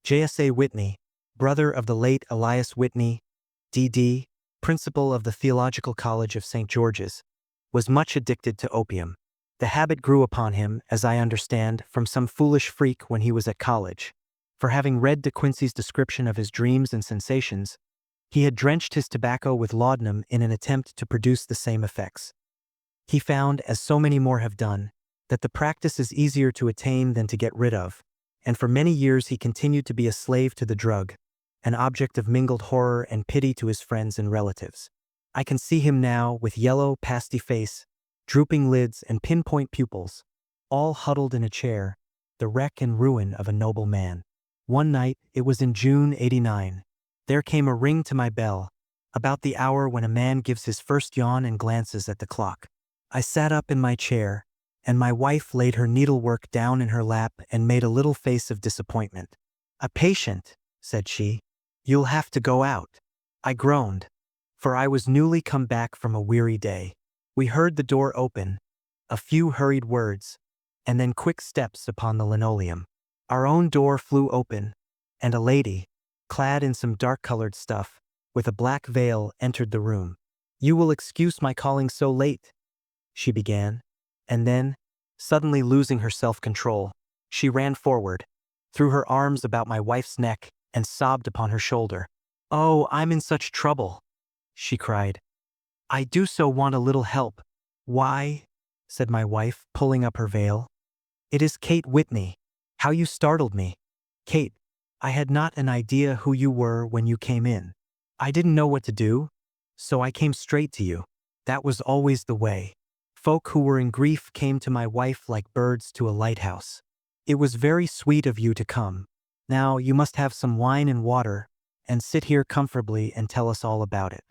J.S.A. Whitney, brother of the late Elias Whitney, D.D., principal of the Theological College of St. George's, was much addicted to opium. The habit grew upon him, as I understand, from some foolish freak when he was at college. For having read De Quincey's description of his dreams and sensations, he had drenched his tobacco with laudanum in an attempt to produce the same effects. He found, as so many more have done, that the practice is easier to attain than to get rid of, and for many years he continued to be a slave to the drug, an object of mingled horror and pity to his friends and relatives. I can see him now, with yellow, pasty face, drooping lids, and pinpoint pupils, all huddled in a chair, the wreck and ruin of a noble man. One night, it was in June '89, there came a ring to my bell, about the hour when a man gives his first yawn and glances at the clock. I sat up in my chair, and my wife laid her needlework down in her lap and made a little face of disappointment. "A patient," said she. "You'll have to go out." I groaned, for I was newly come back from a weary day. We heard the door open, a few hurried words, and then quick steps upon the linoleum. Our own door flew open, and a lady, clad in some dark-colored stuff, with a black veil, entered the room. "You will excuse my calling so late," she began, and then, suddenly losing her self-control, she ran forward, threw her arms about my wife's neck, and sobbed upon her shoulder. "Oh, I'm in such trouble," she cried. "I do so want a little help." "Why," said my wife, pulling up her veil, "it is Kate Whitney. How you startled me. Kate, I had not an idea who you were when you came in. I didn't know what to do, so I came straight to you. That was always the way. Folk who were in grief came to my wife like birds to a lighthouse. It was very sweet of you to come. Now you must have some wine and water, and sit here comfortably and tell us all about it.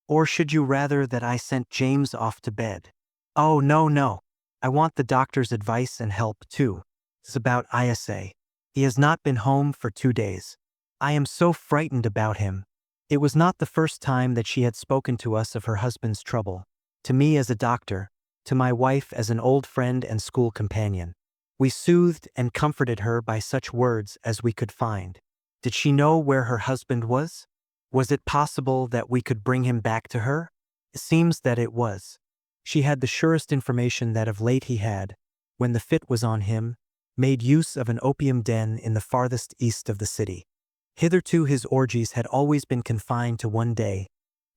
Or should you rather that I sent James off to bed?" "Oh, no. I want the doctor's advice and help, too. It's about Isa. He has not been home for 2 days. I am so frightened about him." It was not the first time that she had spoken to us of her husband's trouble, to me as a doctor, to my wife as an old friend and school companion. We soothed and comforted her by such words as we could find. Did she know where her husband was? Was it possible that we could bring him back to her? It seems that it was. She had the surest information that of late he had, when the fit was on him, made use of an opium den in the farthest east of the city. Hitherto his orgies had always been confined to one day,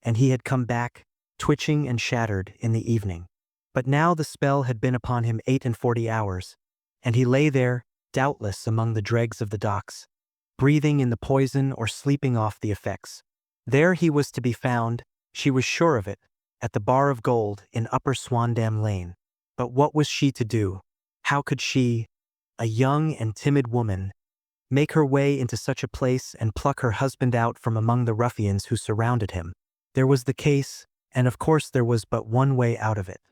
and he had come back, twitching and shattered, in the evening. But now the spell had been upon him 48 hours, and he lay there, doubtless among the dregs of the docks, breathing in the poison or sleeping off the effects. There he was to be found, she was sure of it, at the Bar of Gold in Upper Swandam Lane. But what was she to do? How could she, a young and timid woman, make her way into such a place and pluck her husband out from among the ruffians who surrounded him? There was the case, and of course there was but one way out of it.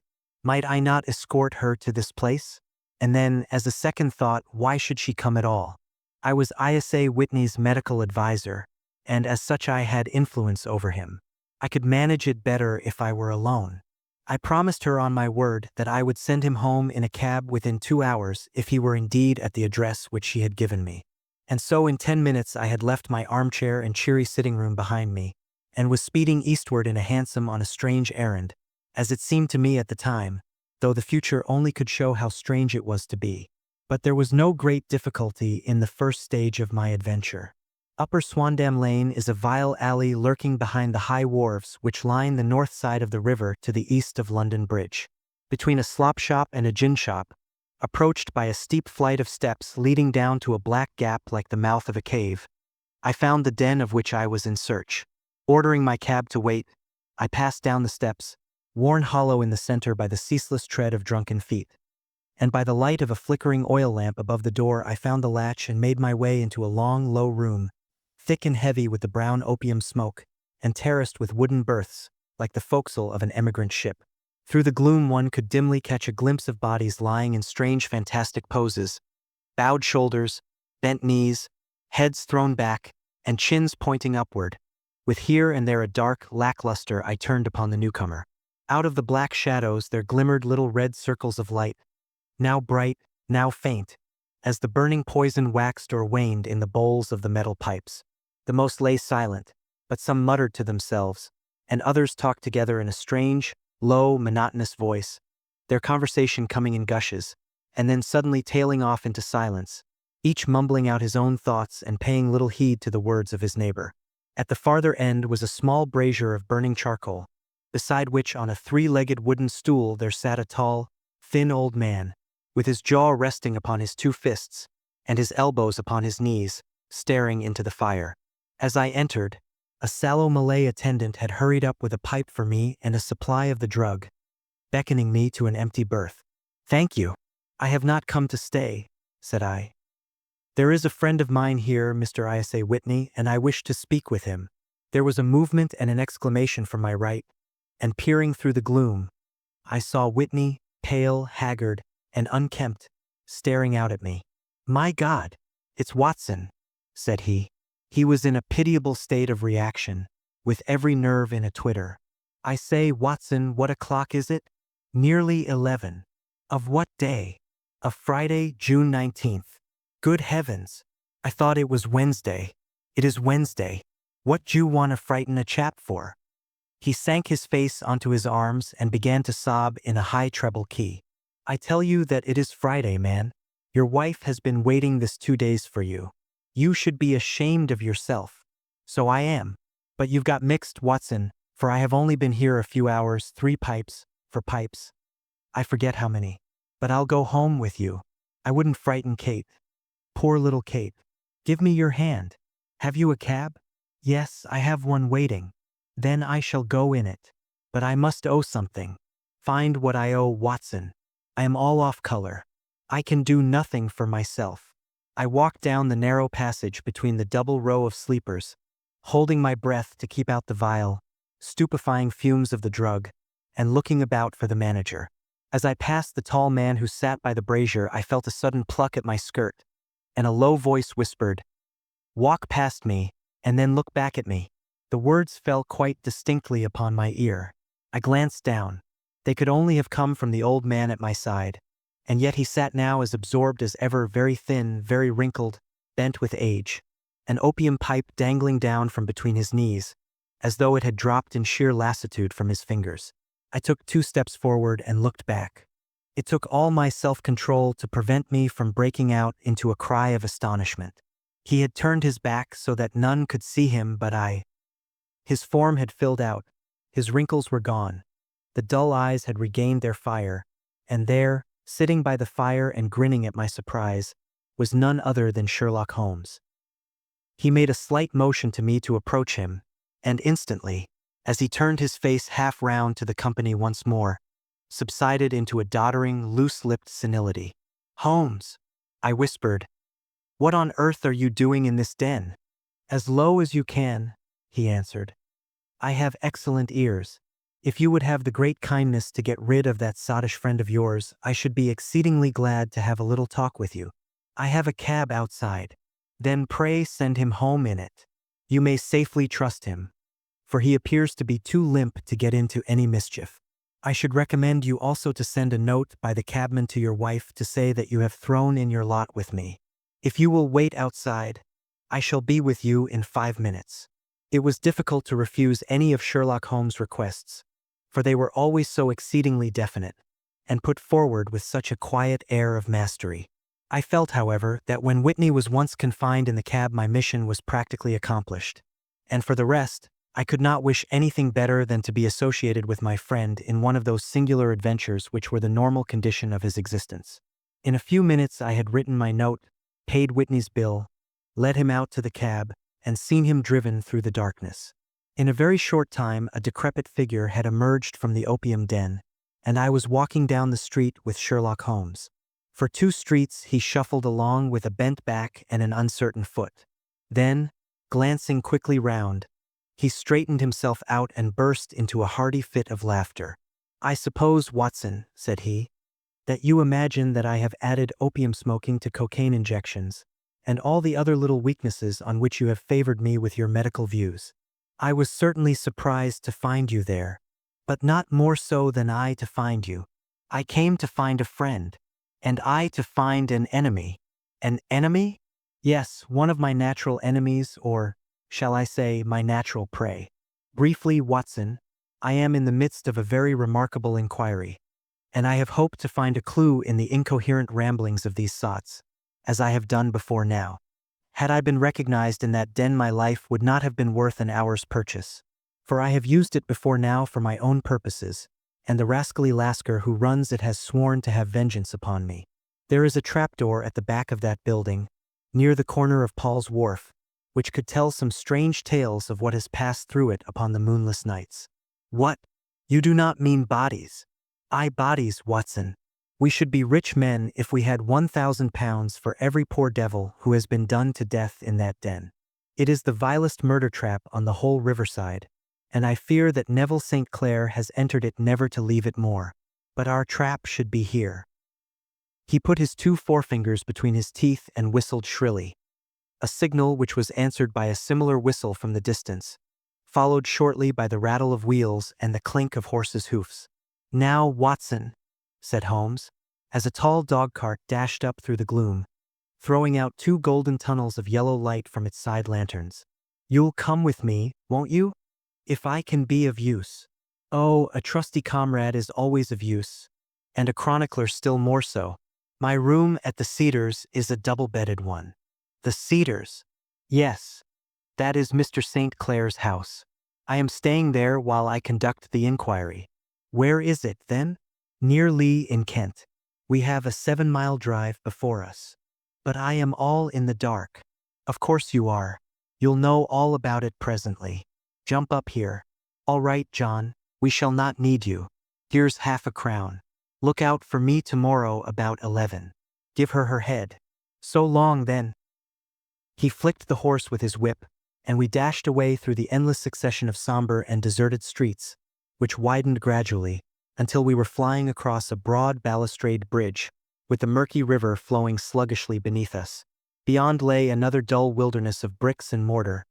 Might I not escort her to this place? And then, as a second thought, why should she come at all? I was Isa Whitney's medical advisor, and as such I had influence over him. I could manage it better if I were alone. I promised her on my word that I would send him home in a cab within 2 hours if he were indeed at the address which she had given me. And so in 10 minutes I had left my armchair and cheery sitting room behind me, and was speeding eastward in a hansom on a strange errand, as it seemed to me at the time, though the future only could show how strange it was to be. But there was no great difficulty in the first stage of my adventure. Upper Swandam Lane is a vile alley lurking behind the high wharves which line the north side of the river to the east of London Bridge. Between a slop shop and a gin shop, approached by a steep flight of steps leading down to a black gap like the mouth of a cave, I found the den of which I was in search. Ordering my cab to wait, I passed down the steps, worn hollow in the center by the ceaseless tread of drunken feet. And by the light of a flickering oil lamp above the door I found the latch and made my way into a long, low room, thick and heavy with the brown opium smoke, and terraced with wooden berths, like the forecastle of an emigrant ship. Through the gloom one could dimly catch a glimpse of bodies lying in strange fantastic poses, bowed shoulders, bent knees, heads thrown back, and chins pointing upward, with here and there a dark, lackluster eye turned upon the newcomer. Out of the black shadows there glimmered little red circles of light, now bright, now faint, as the burning poison waxed or waned in the bowls of the metal pipes. The most lay silent, but some muttered to themselves, and others talked together in a strange, low, monotonous voice, their conversation coming in gushes, and then suddenly tailing off into silence, each mumbling out his own thoughts and paying little heed to the words of his neighbor. At the farther end was a small brazier of burning charcoal, beside which on a three-legged wooden stool there sat a tall, thin old man, with his jaw resting upon his two fists, and his elbows upon his knees, staring into the fire. As I entered, a sallow Malay attendant had hurried up with a pipe for me and a supply of the drug, beckoning me to an empty berth. "Thank you. I have not come to stay," said I. "There is a friend of mine here, Mr. Isa Whitney, and I wish to speak with him." There was a movement and an exclamation from my right, and peering through the gloom, I saw Whitney, pale, haggard, and unkempt, staring out at me. "My God, it's Watson," said he. He was in a pitiable state of reaction, with every nerve in a twitter. "I say, Watson, what o'clock is it?" "Nearly 11. "Of what day?" "Of Friday, June 19th. "Good heavens! I thought it was Wednesday." "It is Wednesday. What d'you want to frighten a chap for?" He sank his face onto his arms and began to sob in a high treble key. "I tell you that it is Friday, man. Your wife has been waiting this 2 days for you. You should be ashamed of yourself." "So I am. But you've got mixed, Watson, for I have only been here a few hours, 3 pipes, for pipes. I forget how many. But I'll go home with you. I wouldn't frighten Kate. Poor little Kate. Give me your hand. Have you a cab?" "Yes, I have one waiting." "Then I shall go in it. But I must owe something." "Find what I owe, Watson. I am all off color. I can do nothing for myself." I walked down the narrow passage between the double row of sleepers, holding my breath to keep out the vile, stupefying fumes of the drug, and looking about for the manager. As I passed the tall man who sat by the brazier, I felt a sudden pluck at my skirt, and a low voice whispered, "Walk past me, and then look back at me." The words fell quite distinctly upon my ear. I glanced down. They could only have come from the old man at my side, and yet he sat now as absorbed as ever, very thin, very wrinkled, bent with age, an opium pipe dangling down from between his knees, as though it had dropped in sheer lassitude from his fingers. I took 2 steps forward and looked back. It took all my self-control to prevent me from breaking out into a cry of astonishment. He had turned his back so that none could see him but I. His form had filled out, his wrinkles were gone, the dull eyes had regained their fire, and there, sitting by the fire and grinning at my surprise, was none other than Sherlock Holmes. He made a slight motion to me to approach him, and instantly, as he turned his face half round to the company once more, subsided into a doddering, loose-lipped senility. "Holmes," I whispered, "what on earth are you doing in this den?" "As low as you can," he answered. "I have excellent ears. If you would have the great kindness to get rid of that sottish friend of yours, I should be exceedingly glad to have a little talk with you. I have a cab outside. Then pray send him home in it. You may safely trust him, for he appears to be too limp to get into any mischief. I should recommend you also to send a note by the cabman to your wife to say that you have thrown in your lot with me. If you will wait outside, I shall be with you in 5 minutes." It was difficult to refuse any of Sherlock Holmes' requests, for they were always so exceedingly definite, and put forward with such a quiet air of mastery. I felt, however, that when Whitney was once confined in the cab my mission was practically accomplished, and for the rest, I could not wish anything better than to be associated with my friend in one of those singular adventures which were the normal condition of his existence. In a few minutes I had written my note, paid Whitney's bill, led him out to the cab, and seen him driven through the darkness. In a very short time a decrepit figure had emerged from the opium den, and I was walking down the street with Sherlock Holmes. For 2 streets he shuffled along with a bent back and an uncertain foot. Then, glancing quickly round, he straightened himself out and burst into a hearty fit of laughter. "I suppose, Watson," said he, "that you imagine that I have added opium smoking to cocaine injections, and all the other little weaknesses on which you have favored me with your medical views. I was certainly surprised to find you there, but not more so than I to find you. I came to find a friend, and I to find an enemy. An enemy? Yes, one of my natural enemies, or, shall I say, my natural prey. Briefly, Watson, I am in the midst of a very remarkable inquiry, and I have hoped to find a clue in the incoherent ramblings of these sots, as I have done before now. Had I been recognized in that den, my life would not have been worth an hour's purchase, for I have used it before now for my own purposes, and the rascally Lascar who runs it has sworn to have vengeance upon me. There is a trapdoor at the back of that building, near the corner of Paul's Wharf, which could tell some strange tales of what has passed through it upon the moonless nights. What? You do not mean bodies? Aye, bodies, Watson. We should be rich men if we had £1,000 for every poor devil who has been done to death in that den. It is the vilest murder trap on the whole riverside, and I fear that Neville St. Clair has entered it never to leave it more. But our trap should be here. He put his 2 forefingers between his teeth and whistled shrilly, a signal which was answered by a similar whistle from the distance, followed shortly by the rattle of wheels and the clink of horses' hoofs. Now, Watson, said Holmes, as a tall dog-cart dashed up through the gloom, throwing out 2 golden tunnels of yellow light from its side lanterns. You'll come with me, won't you? If I can be of use. Oh, a trusty comrade is always of use, and a chronicler still more so. My room at the Cedars is a double-bedded one. The Cedars? Yes, that is Mr. St. Clair's house. I am staying there while I conduct the inquiry. Where is it, then? Near Lee in Kent. We have a 7-mile drive before us. But I am all in the dark. Of course you are. You'll know all about it presently. Jump up here. All right, John, we shall not need you. Here's half a crown. Look out for me tomorrow about 11. Give her her head. So long, then. He flicked the horse with his whip, and we dashed away through the endless succession of somber and deserted streets, which widened gradually, until we were flying across a broad balustrade bridge, with the murky river flowing sluggishly beneath us. Beyond lay another dull wilderness of bricks and mortar,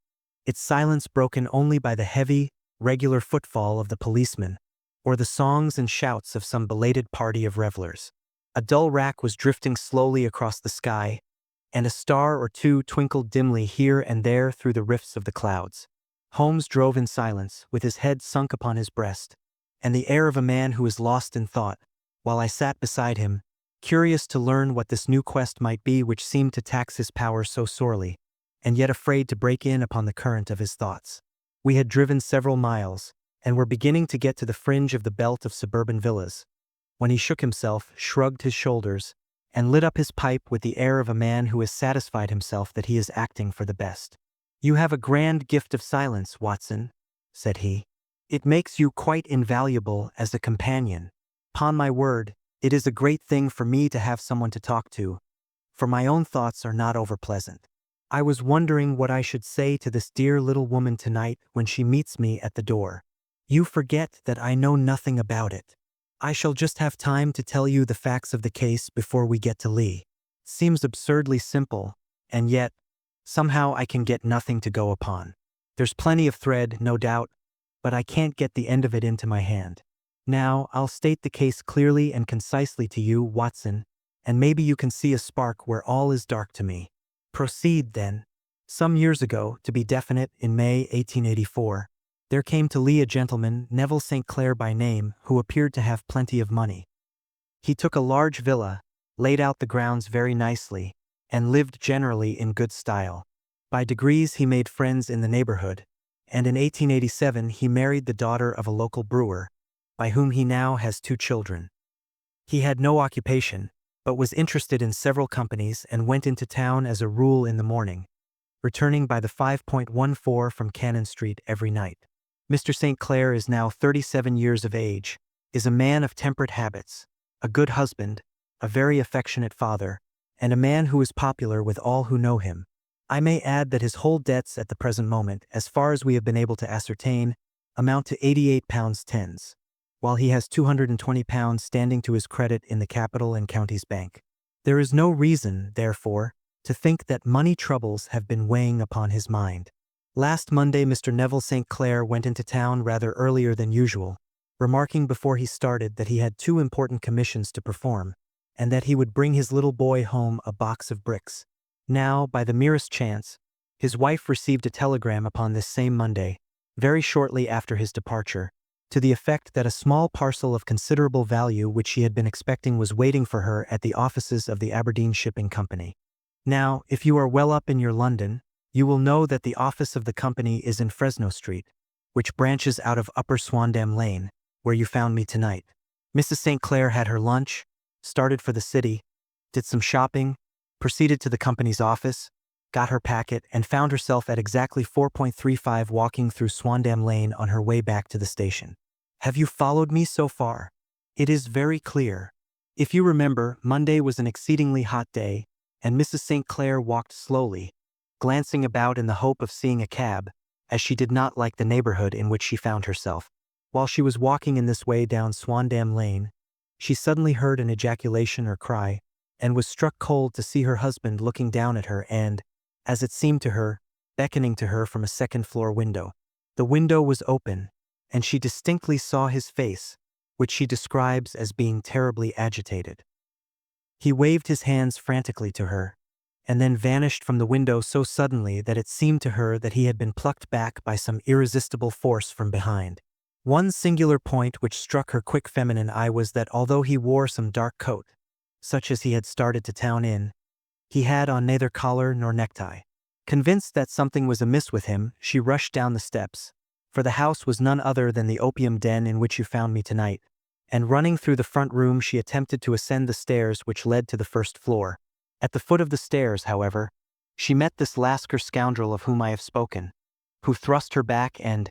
its silence broken only by the heavy, regular footfall of the policeman, or the songs and shouts of some belated party of revelers. A dull rack was drifting slowly across the sky, and a star or 2 twinkled dimly here and there through the rifts of the clouds. Holmes drove in silence, with his head sunk upon his breast, and the air of a man who is lost in thought, while I sat beside him, curious to learn what this new quest might be which seemed to tax his power so sorely, and yet afraid to break in upon the current of his thoughts. We had driven several miles, and were beginning to get to the fringe of the belt of suburban villas, when he shook himself, shrugged his shoulders, and lit up his pipe with the air of a man who has satisfied himself that he is acting for the best. You have a grand gift of silence, Watson, said he. It makes you quite invaluable as a companion. 'Pon my word, it is a great thing for me to have someone to talk to, for my own thoughts are not over-pleasant. I was wondering what I should say to this dear little woman tonight when she meets me at the door. You forget that I know nothing about it. I shall just have time to tell you the facts of the case before we get to Lee. Seems absurdly simple, and yet, somehow I can get nothing to go upon. There's plenty of thread, no doubt, but I can't get the end of it into my hand. Now, I'll state the case clearly and concisely to you, Watson, and maybe you can see a spark where all is dark to me. Proceed, then. Some years ago, to be definite, in May 1884, there came to Lee a gentleman, Neville St. Clair by name, who appeared to have plenty of money. He took a large villa, laid out the grounds very nicely, and lived generally in good style. By degrees he made friends in the neighborhood, and in 1887 he married the daughter of a local brewer, by whom he now has 2 children. He had no occupation, but was interested in several companies and went into town as a rule in the morning, returning by the 5.14 from Cannon Street every night. Mr. St. Clair is now 37 years of age, is a man of temperate habits, a good husband, a very affectionate father, and a man who is popular with all who know him. I may add that his whole debts at the present moment, as far as we have been able to ascertain, amount to £88 tens, while he has £220 standing to his credit in the Capital and Counties Bank. There is no reason, therefore, to think that money troubles have been weighing upon his mind. Last Monday Mr. Neville St. Clair went into town rather earlier than usual, remarking before he started that he had 2 important commissions to perform, and that he would bring his little boy home a box of bricks. Now, by the merest chance, his wife received a telegram upon this same Monday, very shortly after his departure, to the effect that a small parcel of considerable value which she had been expecting was waiting for her at the offices of the Aberdeen Shipping Company. Now, if you are well up in your London, you will know that the office of the company is in Fresno Street, which branches out of Upper Swandam Lane, where you found me tonight. Mrs. St. Clair had her lunch, started for the city, did some shopping, proceeded to the company's office, got her packet, and found herself at exactly 4.35 walking through Swandam Lane on her way back to the station. Have you followed me so far? It is very clear. If you remember, Monday was an exceedingly hot day, and Mrs. St. Clair walked slowly, glancing about in the hope of seeing a cab, as she did not like the neighborhood in which she found herself. While she was walking in this way down Swandam Lane, she suddenly heard an ejaculation or cry, and was struck cold to see her husband looking down at her and, as it seemed to her, beckoning to her from a second-floor window. The window was open, and she distinctly saw his face, which she describes as being terribly agitated. He waved his hands frantically to her, and then vanished from the window so suddenly that it seemed to her that he had been plucked back by some irresistible force from behind. One singular point which struck her quick feminine eye was that although he wore some dark coat, such as he had started to town in, he had on neither collar nor necktie. Convinced that something was amiss with him, she rushed down the steps, for the house was none other than the opium den in which you found me tonight, and running through the front room she attempted to ascend the stairs which led to the first floor. At the foot of the stairs, however, she met this Lascar scoundrel of whom I have spoken, who thrust her back and,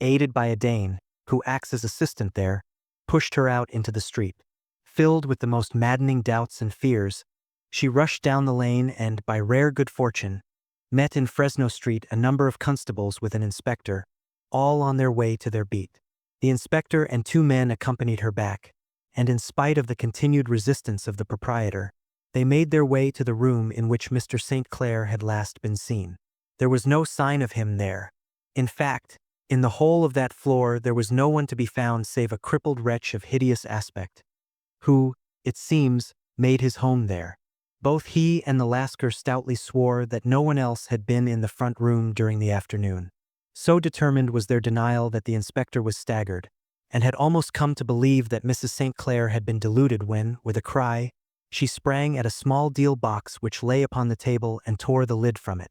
aided by a Dane, who acts as assistant there, pushed her out into the street. Filled with the most maddening doubts and fears, she rushed down the lane and, by rare good fortune, met in Fresno Street a number of constables with an inspector, all on their way to their beat. The inspector and two men accompanied her back, and in spite of the continued resistance of the proprietor, they made their way to the room in which Mr. St. Clair had last been seen. There was no sign of him there. In fact, in the whole of that floor there was no one to be found save a crippled wretch of hideous aspect, who, it seems, made his home there. Both he and the Lascar stoutly swore that no one else had been in the front room during the afternoon. So determined was their denial that the inspector was staggered, and had almost come to believe that Mrs. St. Clair had been deluded when, with a cry, she sprang at a small deal box which lay upon the table and tore the lid from it.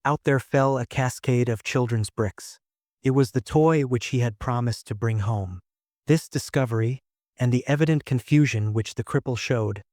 Out there fell a cascade of children's bricks. It was the toy which he had promised to bring home. This discovery, and the evident confusion which the cripple showed,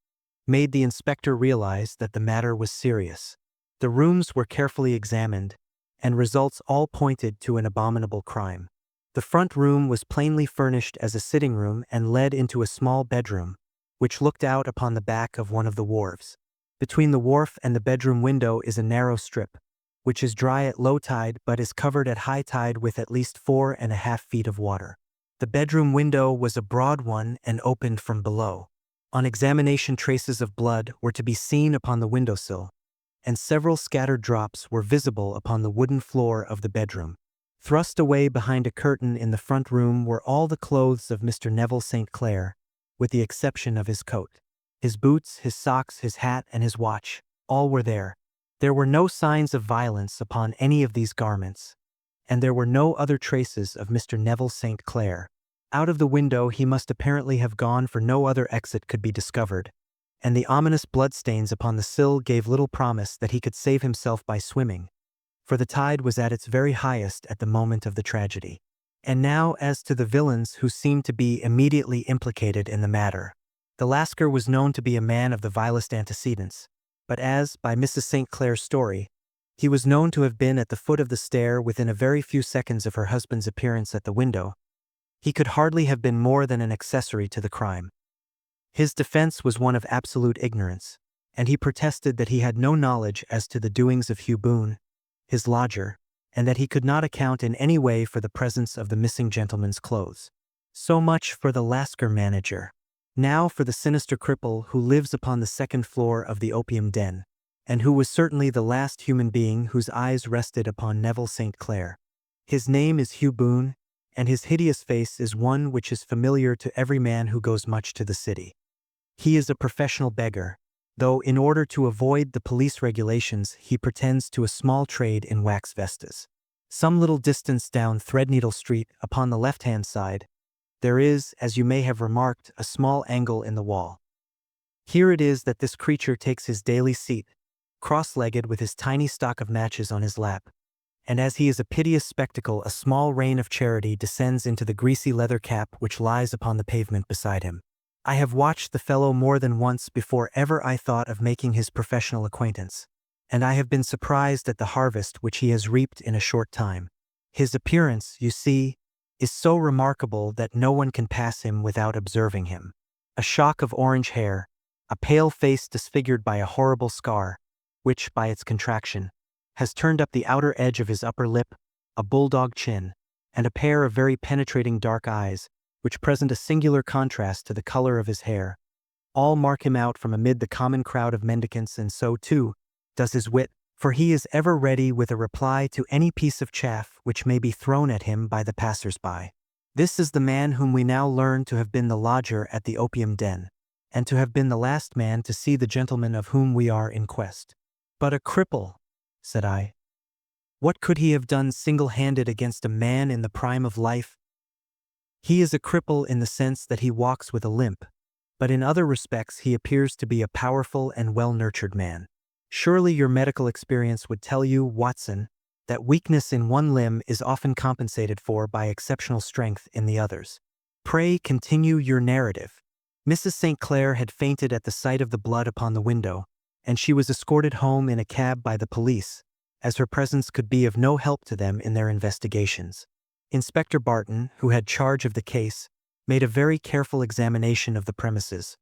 made the inspector realize that the matter was serious. The rooms were carefully examined, and results all pointed to an abominable crime. The front room was plainly furnished as a sitting room and led into a small bedroom, which looked out upon the back of one of the wharves. Between the wharf and the bedroom window is a narrow strip, which is dry at low tide but is covered at high tide with at least 4.5 feet of water. The bedroom window was a broad one and opened from below. On examination, traces of blood were to be seen upon the windowsill, and several scattered drops were visible upon the wooden floor of the bedroom. Thrust away behind a curtain in the front room were all the clothes of Mr. Neville St. Clair, with the exception of his coat. His boots, his socks, his hat, and his watch, all were there. There were no signs of violence upon any of these garments, and there were no other traces of Mr. Neville St. Clair. Out of the window he must apparently have gone, for no other exit could be discovered, and the ominous bloodstains upon the sill gave little promise that he could save himself by swimming, for the tide was at its very highest at the moment of the tragedy. And now as to the villains who seemed to be immediately implicated in the matter. The Lascar was known to be a man of the vilest antecedents, but as, by Mrs. St. Clair's story, he was known to have been at the foot of the stair within a very few seconds of her husband's appearance at the window, he could hardly have been more than an accessory to the crime. His defense was one of absolute ignorance, and he protested that he had no knowledge as to the doings of Hugh Boone, his lodger, and that he could not account in any way for the presence of the missing gentleman's clothes. So much for the Lascar manager. Now for the sinister cripple who lives upon the second floor of the opium den, and who was certainly the last human being whose eyes rested upon Neville St. Clair. His name is Hugh Boone, and his hideous face is one which is familiar to every man who goes much to the city. He is a professional beggar, though in order to avoid the police regulations he pretends to a small trade in wax vestas. Some little distance down Threadneedle Street, upon the left-hand side, there is, as you may have remarked, a small angle in the wall. Here it is that this creature takes his daily seat, cross-legged with his tiny stock of matches on his lap, and as he is a piteous spectacle, a small rain of charity descends into the greasy leather cap which lies upon the pavement beside him. I have watched the fellow more than once before ever I thought of making his professional acquaintance, and I have been surprised at the harvest which he has reaped in a short time. His appearance, you see, is so remarkable that no one can pass him without observing him. A shock of orange hair, a pale face disfigured by a horrible scar, which, by its contraction, has turned up the outer edge of his upper lip, a bulldog chin, and a pair of very penetrating dark eyes, which present a singular contrast to the color of his hair, all mark him out from amid the common crowd of mendicants, and so, too, does his wit, for he is ever ready with a reply to any piece of chaff which may be thrown at him by the passers-by. This is the man whom we now learn to have been the lodger at the opium den, and to have been the last man to see the gentleman of whom we are in quest. But a cripple, said I. What could he have done single-handed against a man in the prime of life? He is a cripple in the sense that he walks with a limp, but in other respects he appears to be a powerful and well-nurtured man. Surely your medical experience would tell you, Watson, that weakness in one limb is often compensated for by exceptional strength in the others. Pray continue your narrative. Mrs. St. Clair had fainted at the sight of the blood upon the window, and she was escorted home in a cab by the police, as her presence could be of no help to them in their investigations. Inspector Barton, who had charge of the case, made a very careful examination of the premises,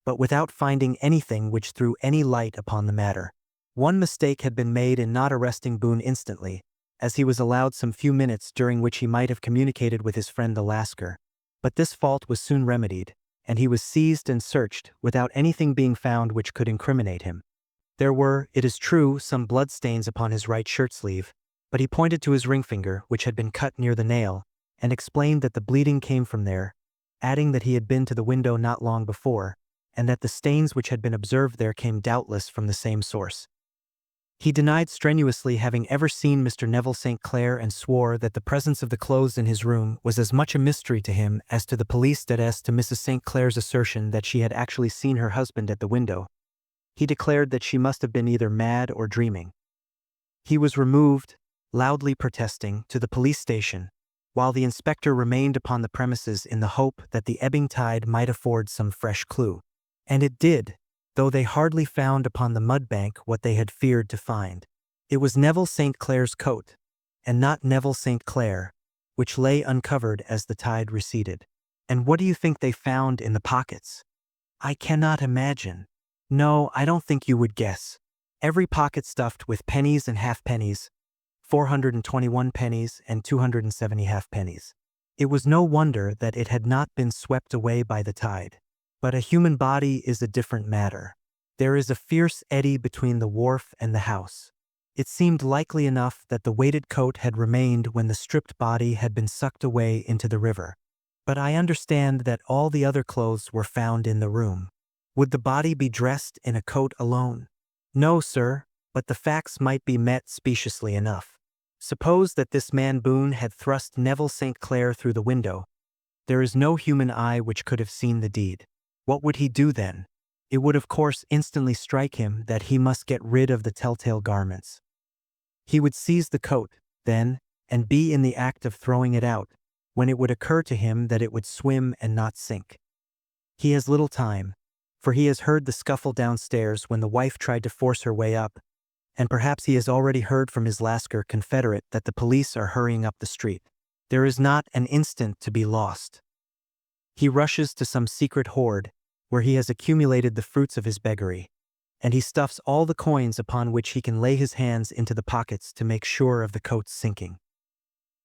but without finding anything which threw any light upon the matter. One mistake had been made in not arresting Boone instantly, as he was allowed some few minutes during which he might have communicated with his friend the Lascar, but this fault was soon remedied, and he was seized and searched without anything being found which could incriminate him. There were, it is true, some bloodstains upon his right shirt sleeve, but he pointed to his ring finger, which had been cut near the nail, and explained that the bleeding came from there, adding that he had been to the window not long before, and that the stains which had been observed there came doubtless from the same source. He denied strenuously having ever seen Mr. Neville St. Clair, and swore that the presence of the clothes in his room was as much a mystery to him as to the police did as to Mrs. St. Clair's assertion that she had actually seen her husband at the window. He declared that she must have been either mad or dreaming. He was removed, loudly protesting, to the police station, while the inspector remained upon the premises in the hope that the ebbing tide might afford some fresh clue. And it did, though they hardly found upon the mudbank what they had feared to find. It was Neville St. Clair's coat, and not Neville St. Clair, which lay uncovered as the tide receded. And what do you think they found in the pockets? I cannot imagine. No, I don't think you would guess. Every pocket stuffed with pennies and halfpennies, 421 pennies and 270 halfpennies. It was no wonder that it had not been swept away by the tide. But a human body is a different matter. There is a fierce eddy between the wharf and the house. It seemed likely enough that the weighted coat had remained when the stripped body had been sucked away into the river. But I understand that all the other clothes were found in the room. Would the body be dressed in a coat alone? No, sir, but the facts might be met speciously enough. Suppose that this man Boone had thrust Neville St. Clair through the window. There is no human eye which could have seen the deed. What would he do then? It would of course instantly strike him that he must get rid of the telltale garments. He would seize the coat, then, and be in the act of throwing it out, when it would occur to him that it would swim and not sink. He has little time, for he has heard the scuffle downstairs when the wife tried to force her way up, and perhaps he has already heard from his Lascar confederate that the police are hurrying up the street. There is not an instant to be lost. He rushes to some secret hoard, where he has accumulated the fruits of his beggary, and he stuffs all the coins upon which he can lay his hands into the pockets to make sure of the coat's sinking.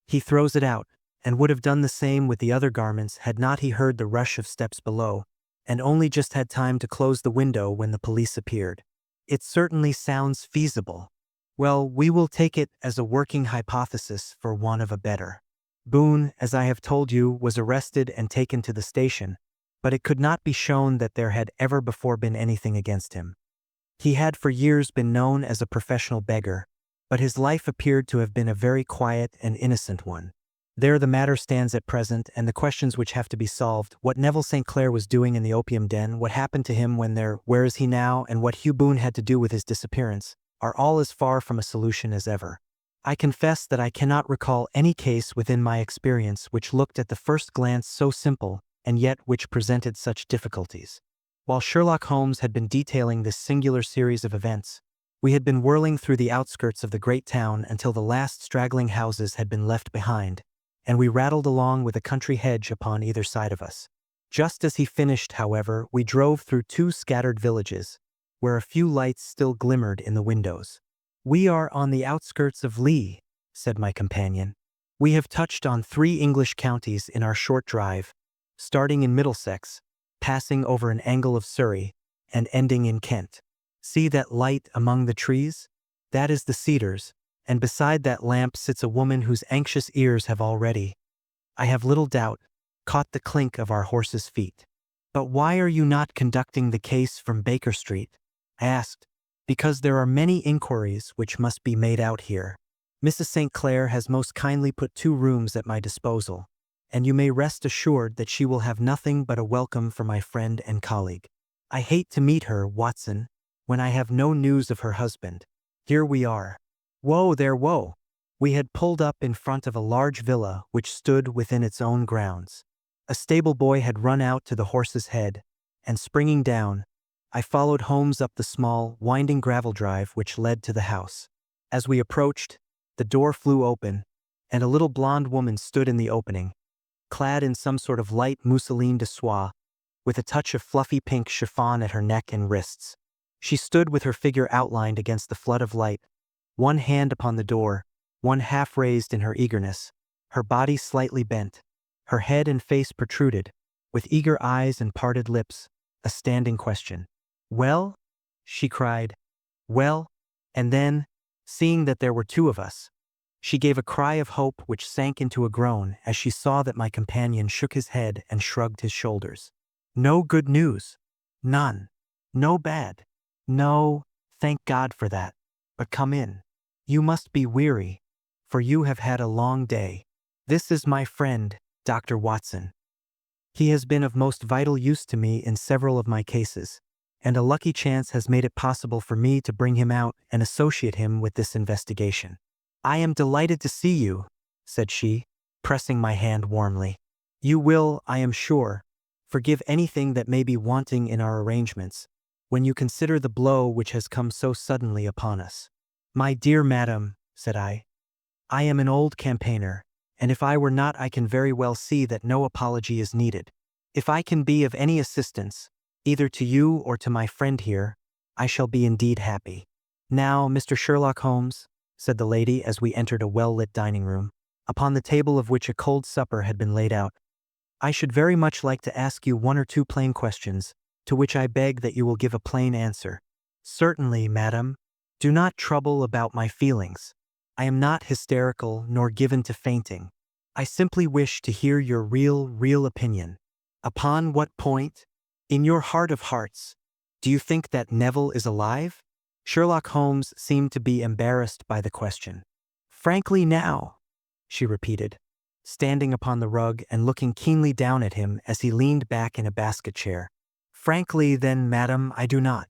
He throws it out, and would have done the same with the other garments had not he heard the rush of steps below, and only just had time to close the window when the police appeared. It certainly sounds feasible. Well, we will take it as a working hypothesis for want of a better. Boone, as I have told you, was arrested and taken to the station, but it could not be shown that there had ever before been anything against him. He had for years been known as a professional beggar, but his life appeared to have been a very quiet and innocent one. There the matter stands at present, and the questions which have to be solved, what Neville St. Clair was doing in the opium den, what happened to him when there, where is he now, and what Hugh Boone had to do with his disappearance, are all as far from a solution as ever. I confess that I cannot recall any case within my experience which looked at the first glance so simple, and yet which presented such difficulties. While Sherlock Holmes had been detailing this singular series of events, we had been whirling through the outskirts of the great town until the last straggling houses had been left behind, and we rattled along with a country hedge upon either side of us. Just as he finished, however, we drove through 2 scattered villages, where a few lights still glimmered in the windows. "We are on the outskirts of Lee," said my companion. "We have touched on 3 English counties in our short drive, starting in Middlesex, passing over an angle of Surrey, and ending in Kent. See that light among the trees? That is the Cedars, and beside that lamp sits a woman whose anxious ears have already, I have little doubt, caught the clink of our horses' feet." "But why are you not conducting the case from Baker Street?" I asked. "Because there are many inquiries which must be made out here. Mrs. St. Clair has most kindly put 2 rooms at my disposal, and you may rest assured that she will have nothing but a welcome for my friend and colleague. I hate to meet her, Watson, when I have no news of her husband. Here we are." Whoa there, whoa! We had pulled up in front of a large villa which stood within its own grounds. A stable boy had run out to the horse's head, and springing down, I followed Holmes up the small, winding gravel drive which led to the house. As we approached, the door flew open, and a little blonde woman stood in the opening, clad in some sort of light mousseline de soie, with a touch of fluffy pink chiffon at her neck and wrists. She stood with her figure outlined against the flood of light, one hand upon the door, one half raised in her eagerness, her body slightly bent, her head and face protruded, with eager eyes and parted lips, a standing question. "Well?" she cried. "Well?" And then, seeing that there were 2 of us, she gave a cry of hope which sank into a groan as she saw that my companion shook his head and shrugged his shoulders. "No good news. None. No bad. No, thank God for that. But come in. You must be weary, for you have had a long day. This is my friend, Dr. Watson. He has been of most vital use to me in several of my cases, and a lucky chance has made it possible for me to bring him out and associate him with this investigation." "I am delighted to see you," said she, pressing my hand warmly. "You will, I am sure, forgive anything that may be wanting in our arrangements, when you consider the blow which has come so suddenly upon us." "My dear madam," said I am an old campaigner, and if I were not I can very well see that no apology is needed. If I can be of any assistance, either to you or to my friend here, I shall be indeed happy." "Now, Mr. Sherlock Holmes," said the lady as we entered a well-lit dining room, upon the table of which a cold supper had been laid out, "I should very much like to ask you 1 or 2 plain questions, to which I beg that you will give a plain answer." "Certainly, madam. Do not trouble about my feelings. I am not hysterical nor given to fainting. I simply wish to hear your real opinion." "Upon what point? In your heart of hearts, do you think that Neville is alive?" Sherlock Holmes seemed to be embarrassed by the question. "Frankly now," she repeated, standing upon the rug and looking keenly down at him as he leaned back in a basket chair. "Frankly then, madam, I do not."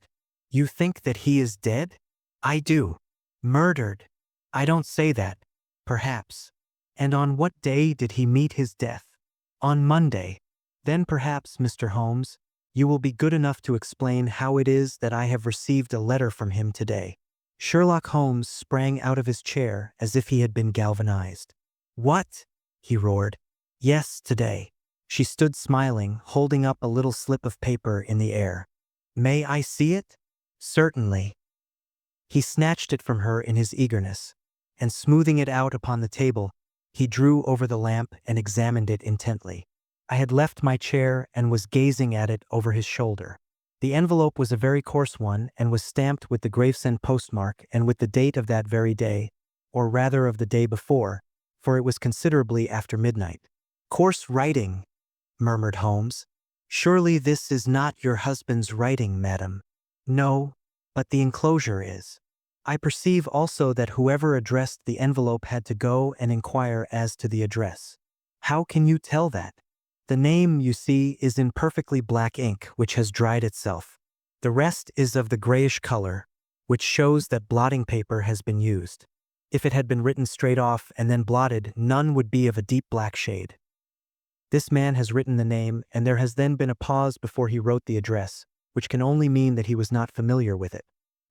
"You think that he is dead?" "I do." "Murdered?" "I don't say that. Perhaps." "And on what day did he meet his death?" "On Monday." "Then perhaps, Mr. Holmes, you will be good enough to explain how it is that I have received a letter from him today." Sherlock Holmes sprang out of his chair as if he had been galvanized. "What?" he roared. "Yes, today." She stood smiling, holding up a little slip of paper in the air. "May I see it?" "Certainly." He snatched it from her in his eagerness, and smoothing it out upon the table, he drew over the lamp and examined it intently. I had left my chair and was gazing at it over his shoulder. The envelope was a very coarse one and was stamped with the Gravesend postmark and with the date of that very day, or rather of the day before, for it was considerably after midnight. "Coarse writing," murmured Holmes. Surely this is not your husband's writing, madam. No, but the enclosure is. I perceive also that whoever addressed the envelope had to go and inquire as to the address. How can you tell that? The name, you see, is in perfectly black ink, which has dried itself. The rest is of the grayish color, which shows that blotting paper has been used. If it had been written straight off and then blotted, none would be of a deep black shade. This man has written the name, and there has then been a pause before he wrote the address, which can only mean that he was not familiar with it.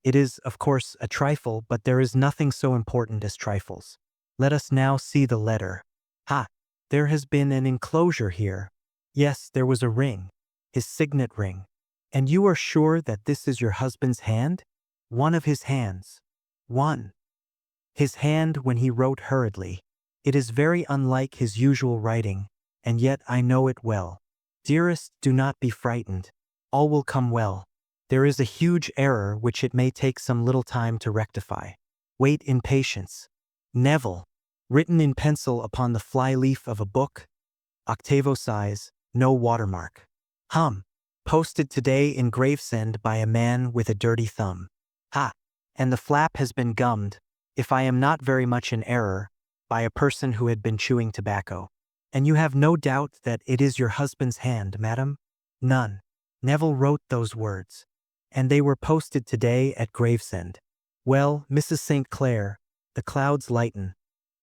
It is, of course, a trifle, but there is nothing so important as trifles. Let us now see the letter. Ha! There has been an enclosure here. Yes, there was a ring. His signet ring. And you are sure that this is your husband's hand? One of his hands. One. His hand when he wrote hurriedly. It is very unlike his usual writing, and yet I know it well. Dearest, do not be frightened. All will come well. There is a huge error which it may take some little time to rectify. Wait in patience. Neville. Written in pencil upon the fly-leaf of a book. Octavo size, no watermark. Posted today in Gravesend by a man with a dirty thumb. Ha! And the flap has been gummed, if I am not very much in error, by a person who had been chewing tobacco. And you have no doubt that it is your husband's hand, madam? None. Neville wrote those words. And they were posted today at Gravesend. Well, Mrs. St. Clair, the clouds lighten,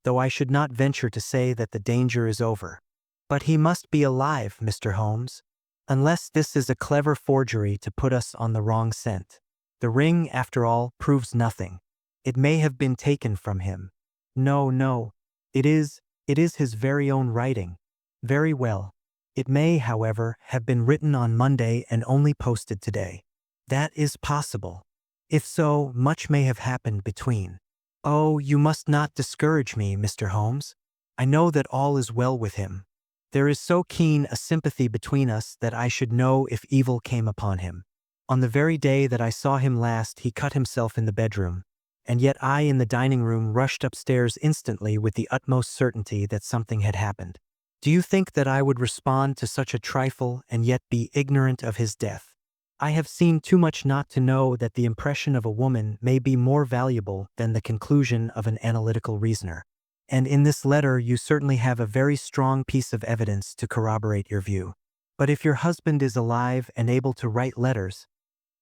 though I should not venture to say that the danger is over. But he must be alive, Mr. Holmes. Unless this is a clever forgery to put us on the wrong scent. The ring, after all, proves nothing. It may have been taken from him. No. It is his very own writing. Very well. It may, however, have been written on Monday and only posted today. That is possible. If so, much may have happened between. Oh, you must not discourage me, Mr. Holmes. I know that all is well with him. There is so keen a sympathy between us that I should know if evil came upon him. On the very day that I saw him last, he cut himself in the bedroom, and yet I in the dining room rushed upstairs instantly with the utmost certainty that something had happened. Do you think that I would respond to such a trifle and yet be ignorant of his death? I have seen too much not to know that the impression of a woman may be more valuable than the conclusion of an analytical reasoner. And in this letter you certainly have a very strong piece of evidence to corroborate your view. But if your husband is alive and able to write letters,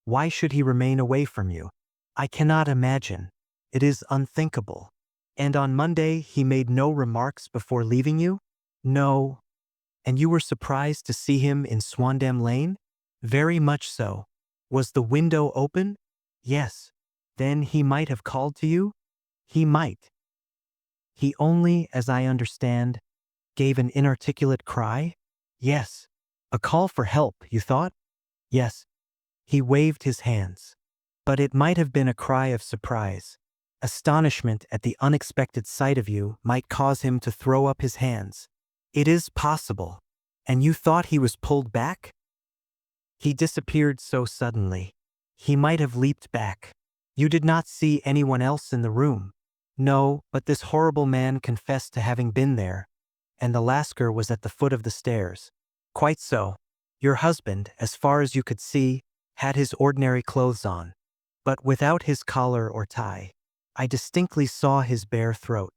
why should he remain away from you? I cannot imagine. It is unthinkable. And on Monday he made no remarks before leaving you? No. And you were surprised to see him in Swandam Lane? Very much so. Was the window open? Yes. Then he might have called to you? He might. He only, as I understand, gave an inarticulate cry? Yes. A call for help, you thought? Yes. He waved his hands. But it might have been a cry of surprise. Astonishment at the unexpected sight of you might cause him to throw up his hands. It is possible. And you thought he was pulled back? He disappeared so suddenly. He might have leaped back. You did not see anyone else in the room. No, but this horrible man confessed to having been there, and the Lascar was at the foot of the stairs. Quite so. Your husband, as far as you could see, had his ordinary clothes on, but without his collar or tie. I distinctly saw his bare throat.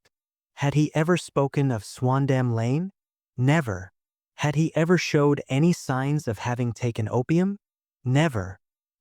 Had he ever spoken of Swandam Lane? Never. Had he ever showed any signs of having taken opium? Never.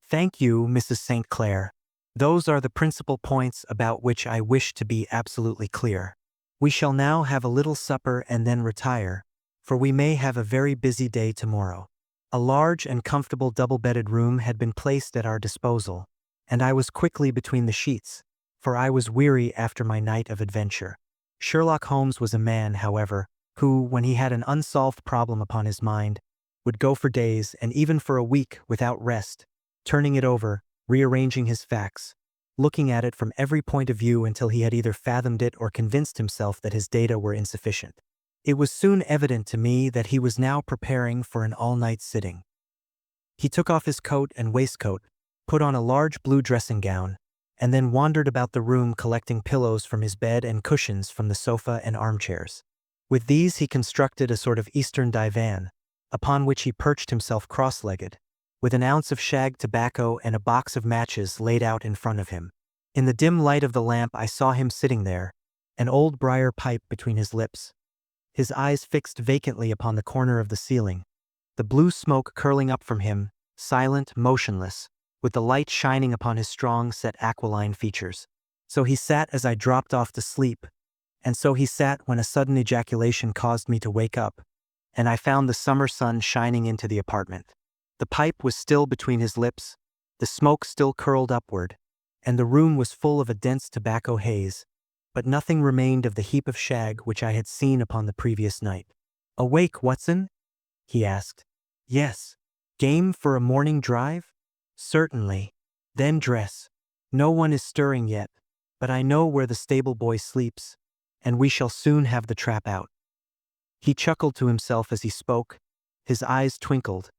Thank you, Mrs. St. Clair. Those are the principal points about which I wish to be absolutely clear. We shall now have a little supper and then retire, for we may have a very busy day tomorrow. A large and comfortable double-bedded room had been placed at our disposal, and I was quickly between the sheets, for I was weary after my night of adventure. Sherlock Holmes was a man, however, who, when he had an unsolved problem upon his mind, would go for days and even for a week without rest, turning it over, rearranging his facts, looking at it from every point of view until he had either fathomed it or convinced himself that his data were insufficient. It was soon evident to me that he was now preparing for an all-night sitting. He took off his coat and waistcoat, put on a large blue dressing gown, and then wandered about the room collecting pillows from his bed and cushions from the sofa and armchairs. With these he constructed a sort of Eastern divan, upon which he perched himself cross-legged, with an ounce of shag tobacco and a box of matches laid out in front of him. In the dim light of the lamp I saw him sitting there, an old briar pipe between his lips, his eyes fixed vacantly upon the corner of the ceiling, the blue smoke curling up from him, silent, motionless, with the light shining upon his strong, set aquiline features. So he sat as I dropped off to sleep, and so he sat when a sudden ejaculation caused me to wake up, and I found the summer sun shining into the apartment. The pipe was still between his lips, the smoke still curled upward, and the room was full of a dense tobacco haze, but nothing remained of the heap of shag which I had seen upon the previous night. "Awake, Watson?" he asked. "Yes. Game for a morning drive?" "Certainly." "Then dress. No one is stirring yet, but I know where the stable boy sleeps, and we shall soon have the trap out." He chuckled to himself as he spoke, his eyes twinkled,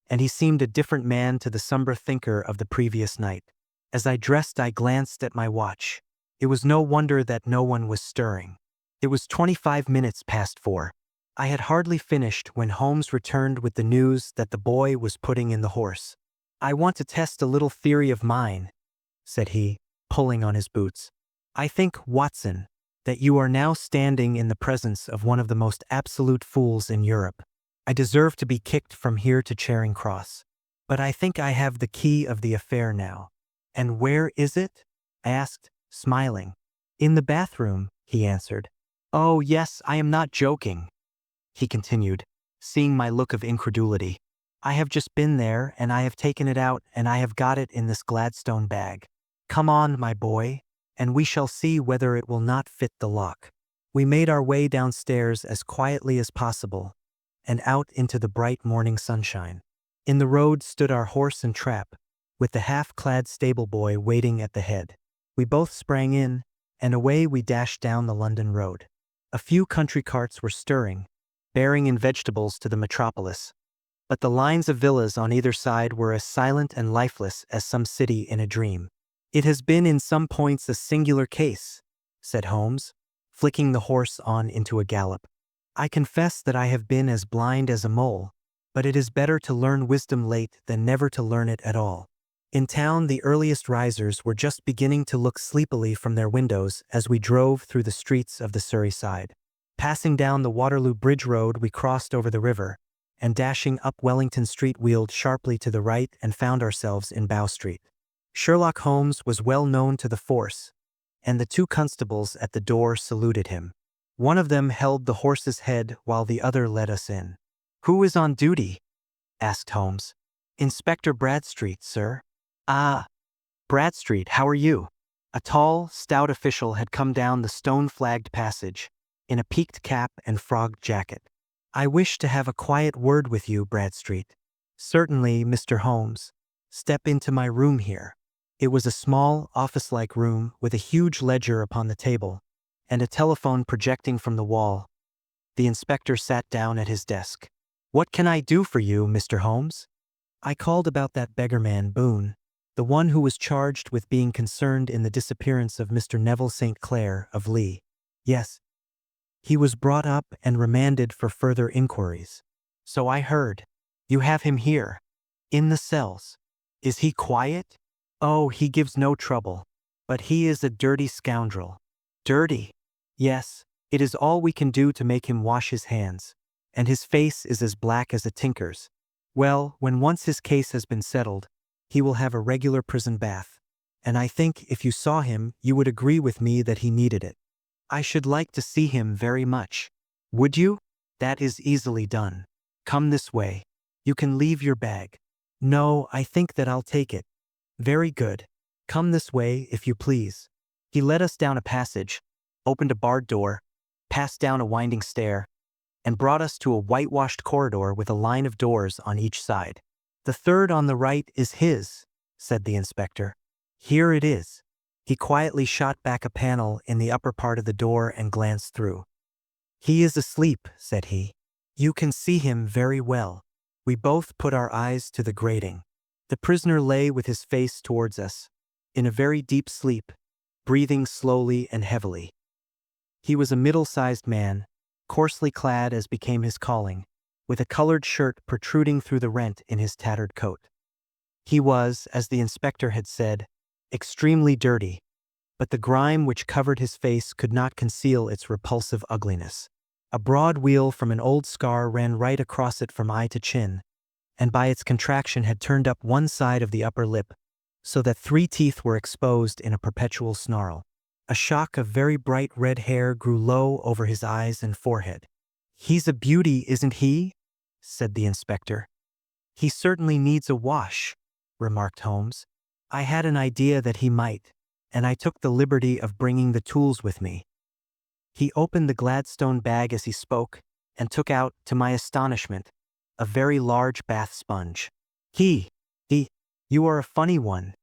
and he seemed a different man to the somber thinker of the previous night. As I dressed I glanced at my watch. It was no wonder that no one was stirring. It was 25 minutes past 4. I had hardly finished when Holmes returned with the news that the boy was putting in the horse. "I want to test a little theory of mine," said he, pulling on his boots. "I think, Watson, that you are now standing in the presence of one of the most absolute fools in Europe. I deserve to be kicked from here to Charing Cross. But I think I have the key of the affair now." "And where is it?" I asked, smiling. "In the bathroom," he answered. "Oh, yes, I am not joking," he continued, seeing my look of incredulity. "I have just been there, and I have taken it out, and I have got it in this Gladstone bag. Come on, my boy, and we shall see whether it will not fit the lock." We made our way downstairs as quietly as possible, and out into the bright morning sunshine. In the road stood our horse and trap, with the half-clad stable boy waiting at the head. We both sprang in, and away we dashed down the London road. A few country carts were stirring, bearing in vegetables to the metropolis, but the lines of villas on either side were as silent and lifeless as some city in a dream. "It has been in some points a singular case," said Holmes, flicking the horse on into a gallop. "I confess that I have been as blind as a mole, but it is better to learn wisdom late than never to learn it at all." In town the earliest risers were just beginning to look sleepily from their windows as we drove through the streets of the Surrey side. Passing down the Waterloo Bridge Road we crossed over the river, and dashing up Wellington Street wheeled sharply to the right and found ourselves in Bow Street. Sherlock Holmes was well known to the force, and the two constables at the door saluted him. One of them held the horse's head while the other led us in. "Who is on duty?" asked Holmes. "Inspector Bradstreet, sir." "Ah, Bradstreet, how are you?" A tall, stout official had come down the stone-flagged passage, in a peaked cap and frogged jacket. "I wish to have a quiet word with you, Bradstreet." "Certainly, Mr. Holmes. Step into my room here." It was a small, office-like room with a huge ledger upon the table, and a telephone projecting from the wall. The inspector sat down at his desk. "What can I do for you, Mr. Holmes?" "I called about that beggarman Boone, the one who was charged with being concerned in the disappearance of Mr. Neville St. Clair of Lee." "Yes. He was brought up and remanded for further inquiries." "So I heard. You have him here?" "In the cells." "Is he quiet?" "Oh, he gives no trouble. But he is a dirty scoundrel." "Dirty?" "Yes. It is all we can do to make him wash his hands. And his face is as black as a tinker's. Well, when once his case has been settled, he will have a regular prison bath. And I think if you saw him, you would agree with me that he needed it." "I should like to see him very much." "Would you? That is easily done. Come this way. You can leave your bag." "No, I think that I'll take it." "Very good. Come this way, if you please." He led us down a passage, opened a barred door, passed down a winding stair, and brought us to a whitewashed corridor with a line of doors on each side. "The third on the right is his," said the inspector. "Here it is." He quietly shot back a panel in the upper part of the door and glanced through. "He is asleep," said he. "You can see him very well." We both put our eyes to the grating. The prisoner lay with his face towards us, in a very deep sleep, breathing slowly and heavily. He was a middle-sized man, coarsely clad as became his calling, with a colored shirt protruding through the rent in his tattered coat. He was, as the inspector had said, extremely dirty, but the grime which covered his face could not conceal its repulsive ugliness. A broad wheal from an old scar ran right across it from eye to chin, and by its contraction had turned up one side of the upper lip, so that 3 teeth were exposed in a perpetual snarl. A shock of very bright red hair grew low over his eyes and forehead. "He's a beauty, isn't he?" said the inspector. "He certainly needs a wash," remarked Holmes. "I had an idea that he might, and I took the liberty of bringing the tools with me." He opened the Gladstone bag as he spoke, and took out, to my astonishment, a very large bath sponge. "He, you are a funny one,"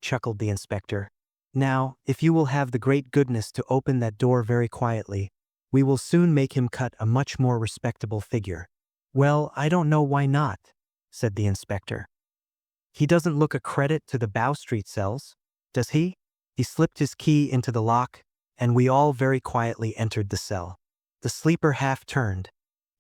chuckled the inspector. "Now, if you will have the great goodness to open that door very quietly, we will soon make him cut a much more respectable figure." "Well, I don't know why not," said the inspector. "He doesn't look a credit to the Bow Street cells, does he?" He slipped his key into the lock, and we all very quietly entered the cell. The sleeper half turned,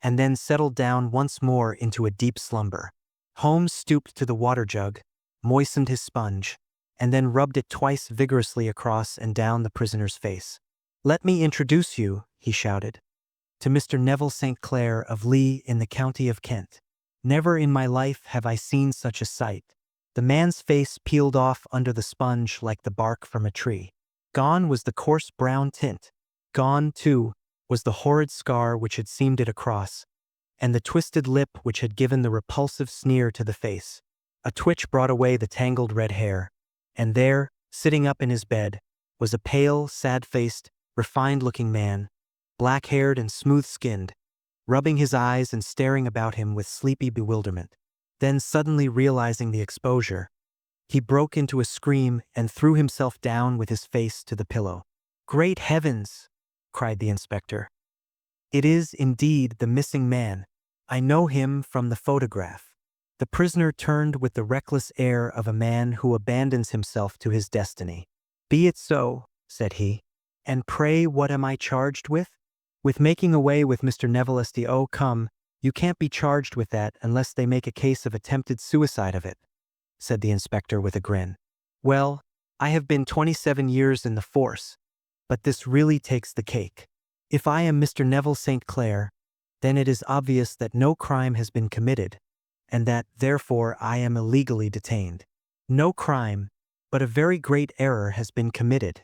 and then settled down once more into a deep slumber. Holmes stooped to the water jug, moistened his sponge, and then rubbed it twice vigorously across and down the prisoner's face. "Let me introduce you," he shouted, "to Mr. Neville St. Clair of Lee in the county of Kent. Never in my life have I seen such a sight." The man's face peeled off under the sponge like the bark from a tree. Gone was the coarse brown tint. Gone, too, was the horrid scar which had seamed it across, and the twisted lip which had given the repulsive sneer to the face. A twitch brought away the tangled red hair, and there, sitting up in his bed, was a pale, sad-faced, refined-looking man, black-haired and smooth-skinned, rubbing his eyes and staring about him with sleepy bewilderment. Then, suddenly realizing the exposure, he broke into a scream and threw himself down with his face to the pillow. "Great heavens!" cried the inspector. "It is, indeed, the missing man. I know him from the photograph." The prisoner turned with the reckless air of a man who abandons himself to his destiny. "Be it so," said he. "And pray what am I charged with?" "With making away with Mr. Neville St. Oh, come, you can't be charged with that unless they make a case of attempted suicide of it," said the inspector with a grin. "Well, I have been 27 years in the force, but this really takes the cake. If I am Mr. Neville St. Clair, then it is obvious that no crime has been committed, and that, therefore, I am illegally detained." "No crime, but a very great error has been committed,"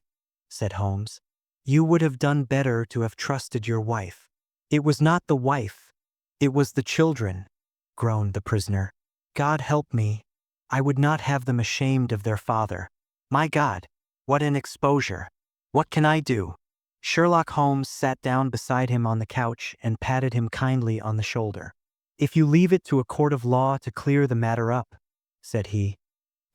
said Holmes. "You would have done better to have trusted your wife." "It was not the wife, it was the children," groaned the prisoner. "God help me, I would not have them ashamed of their father. My God, what an exposure! What can I do?" Sherlock Holmes sat down beside him on the couch and patted him kindly on the shoulder. "If you leave it to a court of law to clear the matter up," said he,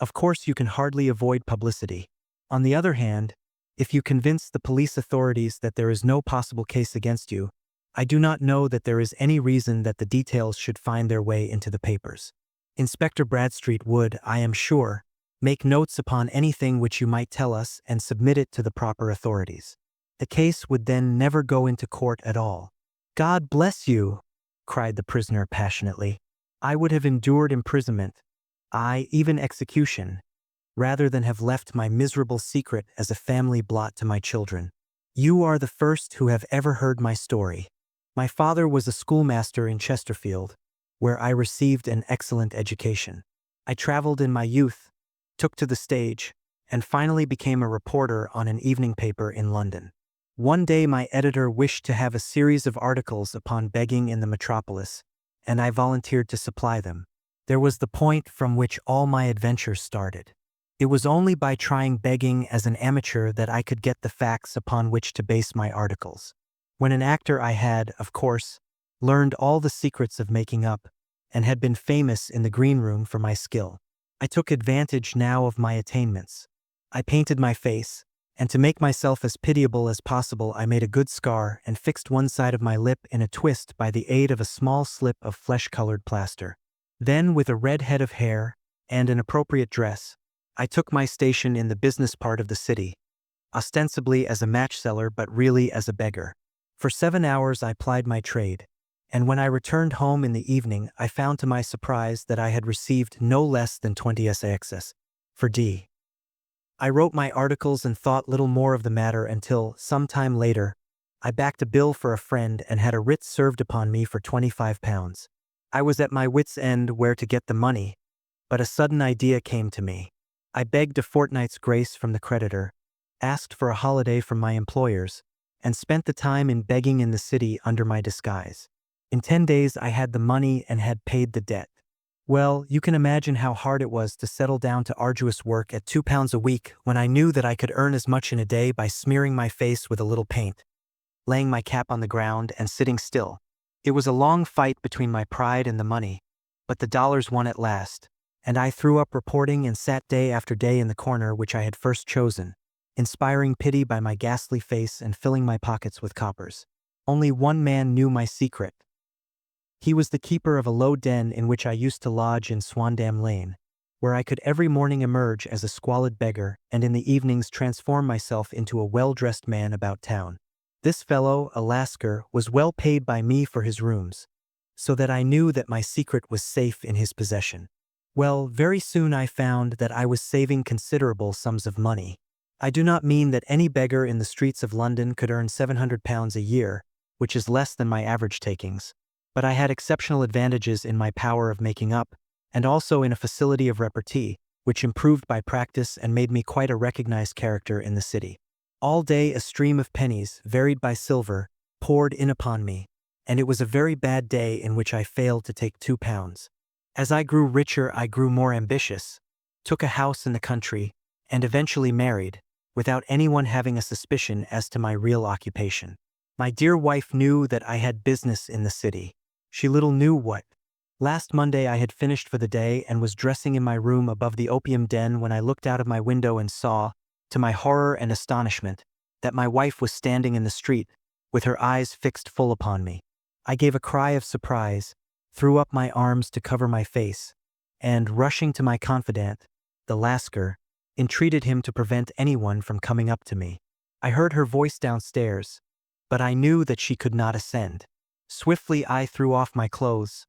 "of course you can hardly avoid publicity. On the other hand, if you convince the police authorities that there is no possible case against you, I do not know that there is any reason that the details should find their way into the papers. Inspector Bradstreet would, I am sure, make notes upon anything which you might tell us and submit it to the proper authorities. The case would then never go into court at all." "God bless you!" cried the prisoner passionately. "I would have endured imprisonment, aye, even execution, rather than have left my miserable secret as a family blot to my children. You are the first who have ever heard my story. My father was a schoolmaster in Chesterfield, where I received an excellent education. I traveled in my youth, took to the stage, and finally became a reporter on an evening paper in London. One day my editor wished to have a series of articles upon begging in the metropolis, and I volunteered to supply them. There was the point from which all my adventures started. It was only by trying begging as an amateur that I could get the facts upon which to base my articles. When an actor I had, of course, learned all the secrets of making up, and had been famous in the green room for my skill. I took advantage now of my attainments. I painted my face, and to make myself as pitiable as possible I made a good scar and fixed one side of my lip in a twist by the aid of a small slip of flesh-colored plaster. Then, with a red head of hair and an appropriate dress, I took my station in the business part of the city, ostensibly as a match seller but really as a beggar. For 7 hours I plied my trade, and when I returned home in the evening I found to my surprise that I had received no less than 20 SAXs for D. I wrote my articles and thought little more of the matter until, some time later, I backed a bill for a friend and had a writ served upon me for £25. I was at my wits' end where to get the money, but a sudden idea came to me. I begged a fortnight's grace from the creditor, asked for a holiday from my employers, and spent the time in begging in the city under my disguise. In 10 days I had the money and had paid the debt. Well, you can imagine how hard it was to settle down to arduous work at £2 a week when I knew that I could earn as much in a day by smearing my face with a little paint, laying my cap on the ground, and sitting still. It was a long fight between my pride and the money, but the dollars won at last, and I threw up reporting and sat day after day in the corner which I had first chosen, inspiring pity by my ghastly face and filling my pockets with coppers. Only one man knew my secret. He was the keeper of a low den in which I used to lodge in Swandam Lane, where I could every morning emerge as a squalid beggar and in the evenings transform myself into a well-dressed man about town. This fellow, a Lascar, was well paid by me for his rooms, so that I knew that my secret was safe in his possession. Well, very soon I found that I was saving considerable sums of money. I do not mean that any beggar in the streets of London could earn £700 a year, which is less than my average takings. But I had exceptional advantages in my power of making up, and also in a facility of repartee, which improved by practice and made me quite a recognized character in the city. All day a stream of pennies, varied by silver, poured in upon me, and it was a very bad day in which I failed to take £2. As I grew richer I grew more ambitious, took a house in the country, and eventually married, without anyone having a suspicion as to my real occupation. My dear wife knew that I had business in the city. She little knew what. Last Monday I had finished for the day and was dressing in my room above the opium den when I looked out of my window and saw, to my horror and astonishment, that my wife was standing in the street, with her eyes fixed full upon me. I gave a cry of surprise, threw up my arms to cover my face, and, rushing to my confidant, the Lascar, entreated him to prevent anyone from coming up to me. I heard her voice downstairs, but I knew that she could not ascend. Swiftly I threw off my clothes,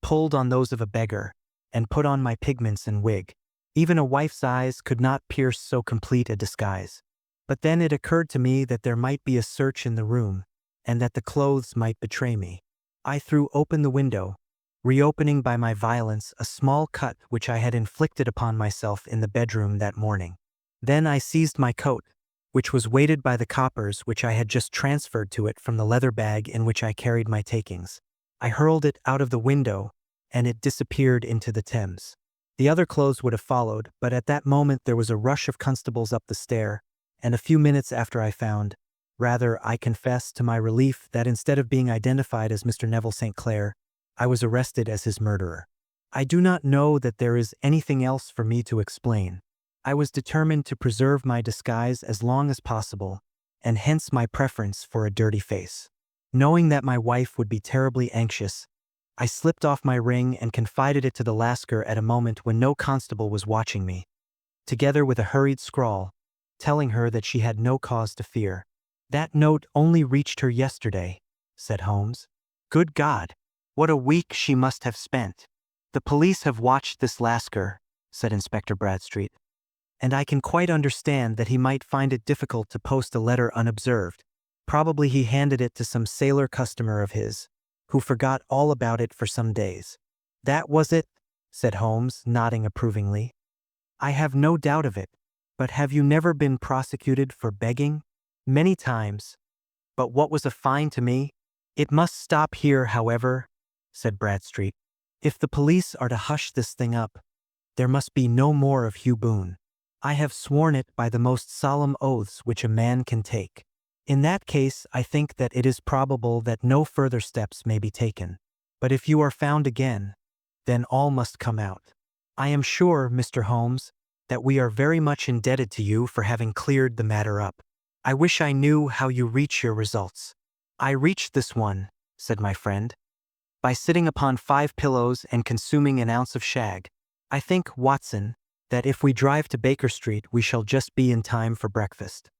pulled on those of a beggar, and put on my pigments and wig. Even a wife's eyes could not pierce so complete a disguise. But then it occurred to me that there might be a search in the room, and that the clothes might betray me. I threw open the window, reopening by my violence a small cut which I had inflicted upon myself in the bedroom that morning. Then I seized my coat, which was weighted by the coppers which I had just transferred to it from the leather bag in which I carried my takings. I hurled it out of the window, and it disappeared into the Thames. The other clothes would have followed, but at that moment there was a rush of constables up the stair, and a few minutes after I found, rather I confess to my relief, that instead of being identified as Mr. Neville St. Clair, I was arrested as his murderer. I do not know that there is anything else for me to explain. I was determined to preserve my disguise as long as possible, and hence my preference for a dirty face. Knowing that my wife would be terribly anxious, I slipped off my ring and confided it to the Lascar at a moment when no constable was watching me, together with a hurried scrawl, telling her that she had no cause to fear. "That note only reached her yesterday," said Holmes. "Good God! What a week she must have spent." "The police have watched this Lascar," said Inspector Bradstreet, "and I can quite understand that he might find it difficult to post a letter unobserved. Probably he handed it to some sailor customer of his, who forgot all about it for some days." "That was it," said Holmes, nodding approvingly. "I have no doubt of it. But have you never been prosecuted for begging?" "Many times. But what was a fine to me?" "It must stop here, however," said Bradstreet. "If the police are to hush this thing up, there must be no more of Hugh Boone. I have sworn it by the most solemn oaths which a man can take. In that case, I think that it is probable that no further steps may be taken. But if you are found again, then all must come out. I am sure, Mr. Holmes, that we are very much indebted to you for having cleared the matter up. I wish I knew how you reach your results." "I reached this one," said my friend, "by sitting upon 5 pillows and consuming an ounce of shag. I think, Watson, that if we drive to Baker Street we shall just be in time for breakfast."